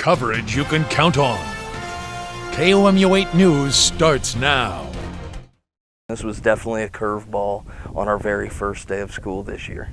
Coverage you can count on. KOMU 8 News starts now. This was definitely a curveball on our very first day of school this year.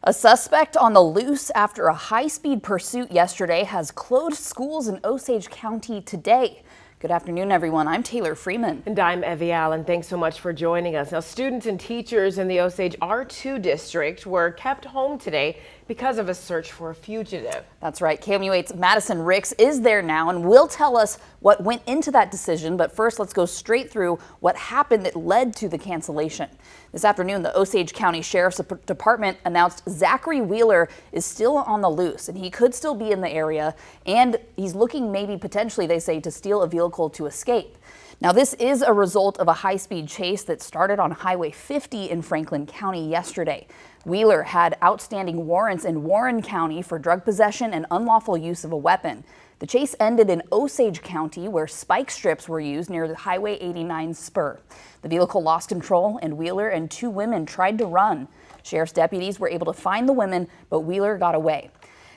A suspect on the loose after a high-speed pursuit yesterday has closed schools in Osage County today. Good afternoon, everyone. I'm Taylor Freeman. And I'm Evie Allen. Thanks so much for joining us. Now, students and teachers in the Osage R2 district were kept home today because of a search for a fugitive. That's right. KOMU 8's Madison Ricks is there now and will tell us what went into that decision. But first, let's go straight through what happened that led to the cancellation. This afternoon, the Osage County Sheriff's Department announced Zachary Wheeler is still on the loose and he could still be in the area. And he's looking maybe potentially, they say, to steal a vehicle to escape. Now, this is a result of a high-speed chase that started on Highway 50 in Franklin County yesterday. Wheeler had outstanding warrants in Warren County for drug possession and unlawful use of a weapon. The chase ended in Osage County, where spike strips were used near the Highway 89 spur. The vehicle lost control, and Wheeler and two women tried to run. Sheriff's deputies were able to find the women, but Wheeler got away.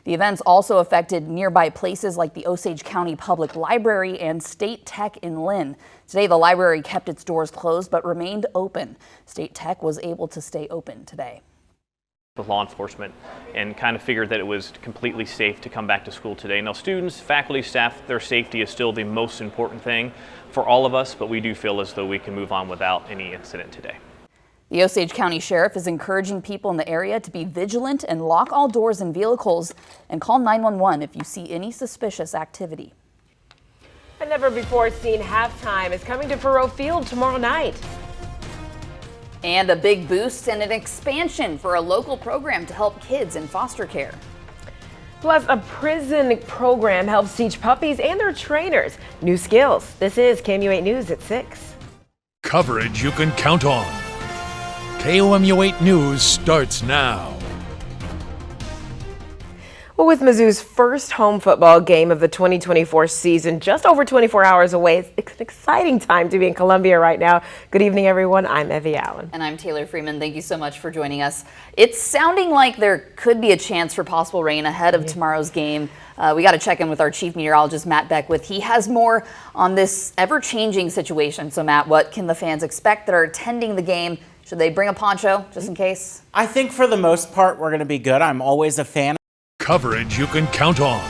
The events also affected nearby places like the Osage County Public Library and State Tech in Lynn. Today, the library kept its doors closed but remained open. State Tech was able to stay open today. With law enforcement and kind of figured that it was completely safe to come back to school today. Now, students, faculty, staff, their safety is still the most important thing for all of us, but we do feel as though we can move on without any incident today. The Osage County Sheriff is encouraging people in the area to be vigilant and lock all doors and vehicles and call 911 if you see any suspicious activity. A never before seen halftime is coming to Faurot Field tomorrow night. And a big boost and an expansion for a local program to help kids in foster care. Plus, a prison program helps teach puppies and their trainers new skills. This is KOMU 8 News at 6. Coverage you can count on. KOMU 8 News starts now. Well, with Mizzou's first home football game of the 2024 season just over 24 hours away, it's an exciting time to be in Columbia right now. Good evening, everyone. I'm Evie Allen. And I'm Taylor Freeman. Thank you so much for joining us. It's sounding like there could be a chance for possible rain ahead of tomorrow's game. We got to check in with our chief meteorologist, Matt Beckwith. He has more on this ever-changing situation. So, Matt, what can the fans expect that are attending the game? Should they bring a poncho just in case? I think for the most part, we're going to be good. I'm always a fan. Coverage you can count on.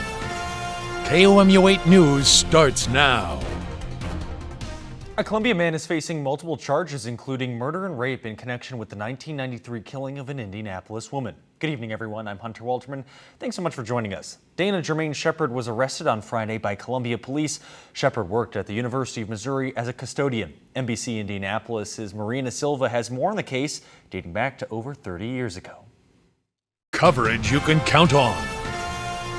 KOMU 8 News starts now. A Columbia man is facing multiple charges, including murder and rape in connection with the 1993 killing of an Indianapolis woman. Good evening, everyone. I'm Hunter Walterman. Thanks so much for joining us. Dana Jermaine Shepard was arrested on Friday by Columbia police. Shepard worked at the University of Missouri as a custodian. NBC Indianapolis's Marina Silva has more on the case dating back to over 30 years ago. Coverage you can count on.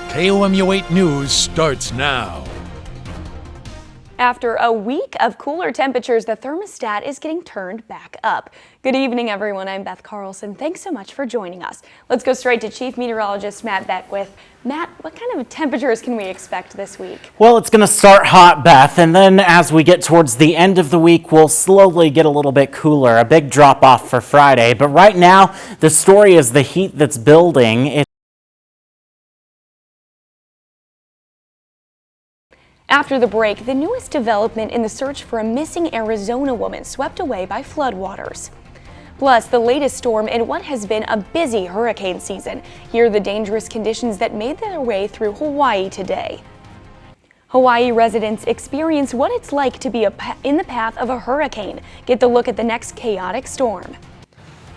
KOMU 8 News starts now. After a week of cooler temperatures, the thermostat is getting turned back up. Good evening, everyone. I'm Beth Carlson. Thanks so much for joining us. Let's go straight to Chief Meteorologist Matt Beckwith. Matt, what kind of temperatures can we expect this week? Well, it's going to start hot, Beth, and then as we get towards the end of the week, we'll slowly get a little bit cooler. A big drop off for Friday. But right now, the story is the heat that's building. After the break, the newest development in the search for a missing Arizona woman swept away by floodwaters. Plus, the latest storm in what has been a busy hurricane season. Here are the dangerous conditions that made their way through Hawaii today. Hawaii residents experience what it's like to be in the path of a hurricane. Get the look at the next chaotic storm.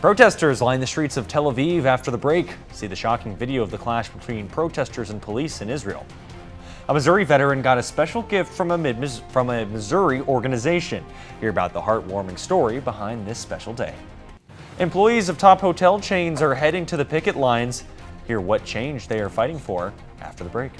Protesters line the streets of Tel Aviv after the break. See the shocking video of the clash between protesters and police in Israel. A Missouri veteran got a special gift from a Missouri organization. Hear about the heartwarming story behind this special day. Employees of top hotel chains are heading to the picket lines. Hear what change they are fighting for after the break.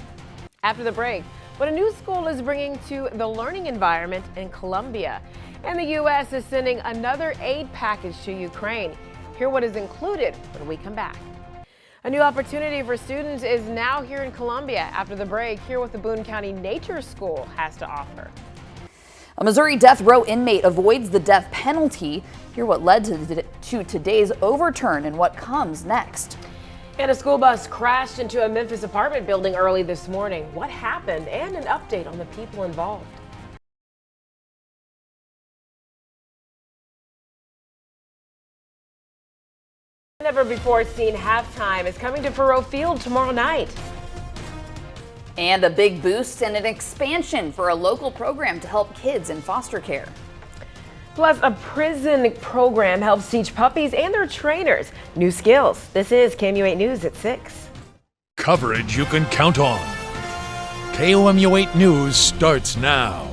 After the break, what a new school is bringing to the learning environment in Columbia. And the U.S. is sending another aid package to Ukraine. Hear what is included when we come back. A new opportunity for students is now here in Columbia. After the break, hear what the Boone County Nature School has to offer. A Missouri death row inmate avoids the death penalty. Hear what led to today's overturn and what comes next. And a school bus crashed into a Memphis apartment building early this morning. What happened and an update on the people involved. Never before seen halftime is coming to Faurot Field tomorrow night. And a big boost and an expansion for a local program to help kids in foster care. Plus, a prison program helps teach puppies and their trainers new skills. This is KMU8 News at 6. Coverage you can count on. KOMU8 News starts now.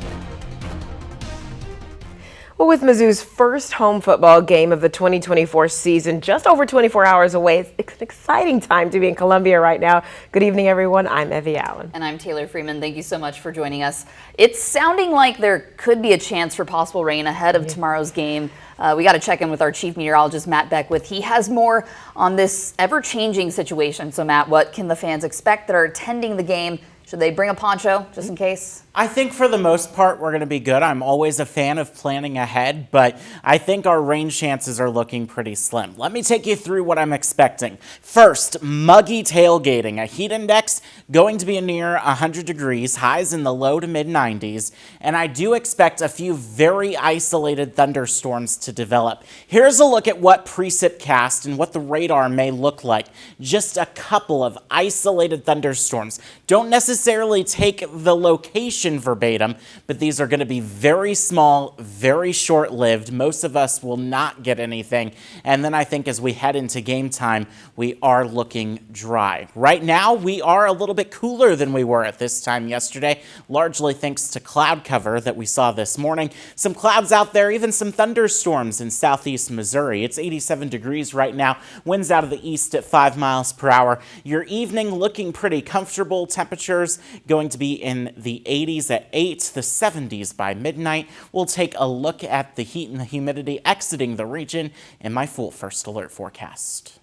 Well, with Mizzou's first home football game of the 2024 season just over 24 hours away, it's an exciting time to be in Columbia right now. Good evening, everyone. I'm Evie Allen. And I'm Taylor Freeman. Thank you so much for joining us. It's sounding like there could be a chance for possible rain ahead of tomorrow's game. We got to check in with our chief meteorologist, Matt Beckwith. He has more on this ever-changing situation. So, Matt, what can the fans expect that are attending the game? Should they bring a poncho just in case? I think for the most part, we're going to be good. I'm always a fan of planning ahead, but I think our rain chances are looking pretty slim. Let me take you through what I'm expecting. First, muggy tailgating. A heat index going to be near 100 degrees, highs in the low to mid 90s, and I do expect a few very isolated thunderstorms to develop. Here's a look at what precipcast and what the radar may look like. Just a couple of isolated thunderstorms. Don't necessarily take the location verbatim, but these are going to be very small, very short-lived. Most of us will not get anything. And then I think as we head into game time, we are looking dry. Right now, we are a little bit cooler than we were at this time yesterday, largely thanks to cloud cover that we saw this morning. Some clouds out there, even some thunderstorms in southeast Missouri. It's 87 degrees right now. Winds out of the east at 5 miles per hour. Your evening looking pretty comfortable. Temperatures going to be in the 80s at 8, the 70s by midnight. We'll take a look at the heat and the humidity exiting the region in my full first alert forecast.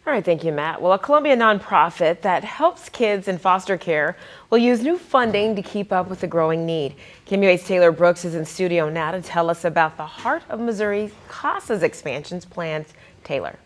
All right, thank you, Matt. Well, a Columbia nonprofit that helps kids in foster care will use new funding to keep up with the growing need. KMU8's Taylor Brooks is in studio now to tell us about the Heart of Missouri CASA's expansions plans. Taylor.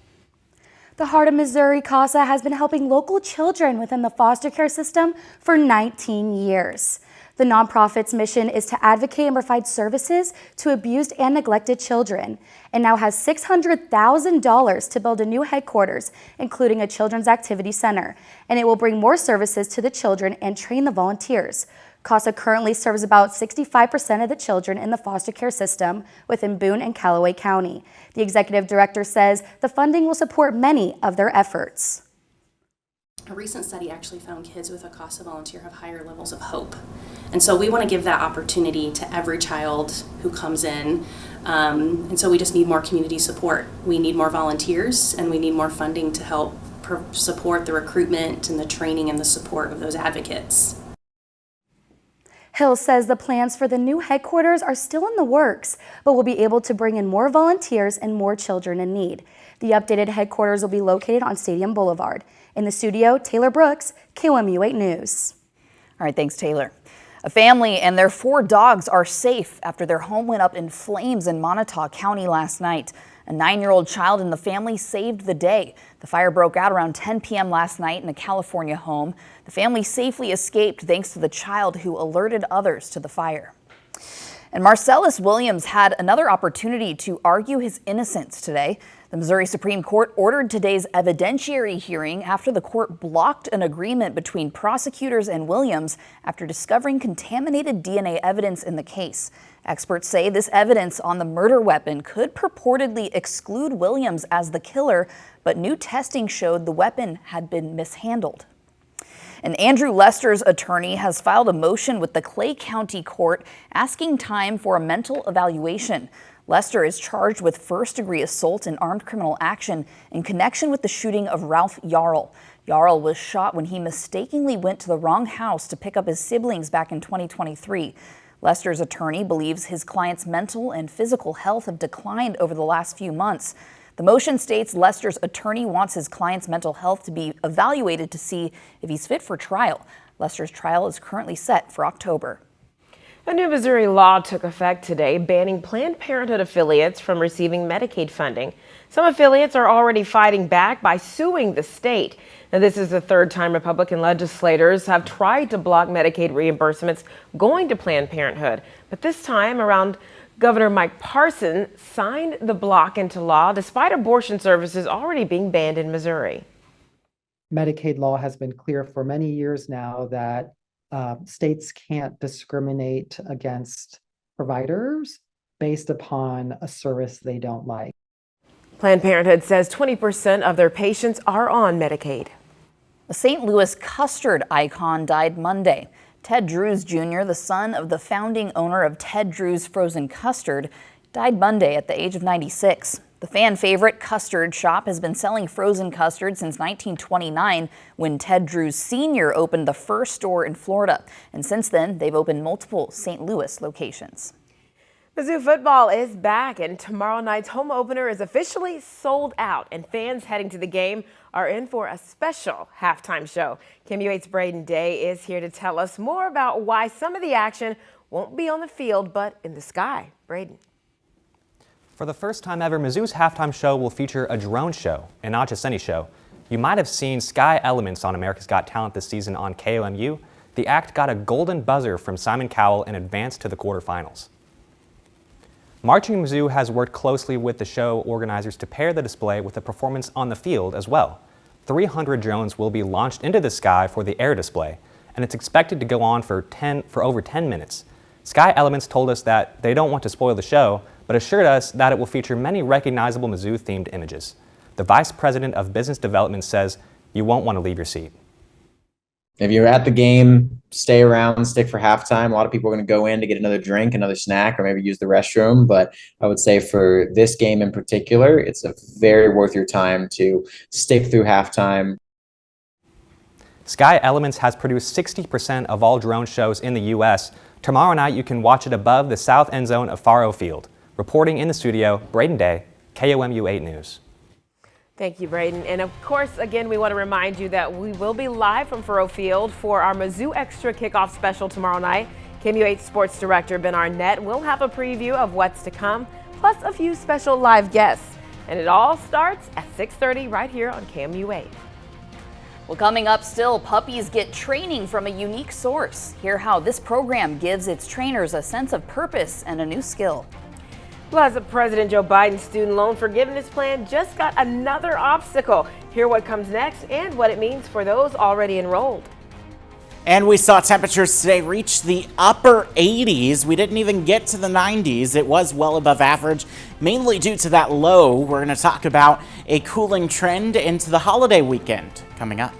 The Heart of Missouri CASA has been helping local children within the foster care system for 19 years. The nonprofit's mission is to advocate and provide services to abused and neglected children, and now has $600,000 to build a new headquarters, including a children's activity center, and it will bring more services to the children and train the volunteers. CASA currently serves about 65% of the children in the foster care system within Boone and Callaway County. The executive director says the funding will support many of their efforts. A recent study actually found kids with a CASA volunteer have higher levels of hope. And so we want to give that opportunity to every child who comes in. And so we just need more community support. We need more volunteers, and we need more funding to help support the recruitment and the training and the support of those advocates. Hill says the plans for the new headquarters are still in the works, but will be able to bring in more volunteers and more children in need. The updated headquarters will be located on Stadium Boulevard. In the studio, Taylor Brooks, KOMU8 News. All right, thanks, Taylor. A family and their 4 dogs are safe after their home went up in flames in Montauk County last night. A 9-year-old child in the family saved the day. The fire broke out around 10 p.m. last night in a California home. The family safely escaped thanks to the child who alerted others to the fire. And Marcellus Williams had another opportunity to argue his innocence today. The Missouri Supreme Court ordered today's evidentiary hearing after the court blocked an agreement between prosecutors and Williams after discovering contaminated DNA evidence in the case. Experts say this evidence on the murder weapon could purportedly exclude Williams as the killer, but new testing showed the weapon had been mishandled. And Andrew Lester's attorney has filed a motion with the Clay County Court asking time for a mental evaluation. Lester is charged with first-degree assault and armed criminal action in connection with the shooting of Ralph Yarl. Yarl was shot when he mistakenly went to the wrong house to pick up his siblings back in 2023. Lester's attorney believes his client's mental and physical health have declined over the last few months. The motion states Lester's attorney wants his client's mental health to be evaluated to see if he's fit for trial. Lester's trial is currently set for October. A new Missouri law took effect today, banning Planned Parenthood affiliates from receiving Medicaid funding. Some affiliates are already fighting back by suing the state. Now, this is the third time Republican legislators have tried to block Medicaid reimbursements going to Planned Parenthood. But this time around, Governor Mike Parson signed the block into law despite abortion services already being banned in Missouri. Medicaid law has been clear for many years now that states can't discriminate against providers based upon a service they don't like. Planned Parenthood says 20% of their patients are on Medicaid. A St. Louis custard icon died Monday. Ted Drews Jr., the son of the founding owner of Ted Drews Frozen Custard, died Monday at the age of 96. The fan favorite custard shop has been selling frozen custard since 1929 when Ted Drews Sr. opened the first store in Florida. And since then, they've opened multiple St. Louis locations. Mizzou football is back, and tomorrow night's home opener is officially sold out, and fans heading to the game are in for a special halftime show. KMU8's Braden Day is here to tell us more about why some of the action won't be on the field but in the sky. Braden. For the first time ever, Mizzou's halftime show will feature a drone show, and not just any show. You might have seen Sky Elements on America's Got Talent this season on KOMU. The act got a golden buzzer from Simon Cowell and advanced to the quarterfinals. Marching Mizzou has worked closely with the show organizers to pair the display with a performance on the field as well. 300 drones will be launched into the sky for the air display, and it's expected to go on for over 10 minutes. Sky Elements told us that they don't want to spoil the show, but assured us that it will feature many recognizable Mizzou-themed images. The Vice President of Business Development says you won't want to leave your seat. If you're at the game, stay around, stick for halftime. A lot of people are going to go in to get another drink, another snack, or maybe use the restroom. But I would say for this game in particular, it's a very worth your time to stick through halftime. Sky Elements has produced 60% of all drone shows in the U.S. Tomorrow night, you can watch it above the south end zone of Faro Field. Reporting in the studio, Braden Day, KOMU 8 News. Thank you, Braden. And of course, again, we want to remind you that we will be live from Faro Field for our Mizzou Extra Kickoff Special tomorrow night. KMU8 Sports Director Ben Arnett will have a preview of what's to come, plus a few special live guests. And it all starts at 6:30 right here on KMU8. Well, coming up still, puppies get training from a unique source. Hear how this program gives its trainers a sense of purpose and a new skill. Plus, President Joe Biden's student loan forgiveness plan just got another obstacle. Hear what comes next and what it means for those already enrolled. And we saw temperatures today reach the upper 80s. We didn't even get to the 90s. It was well above average, mainly due to that low. We're going to talk about a cooling trend into the holiday weekend coming up.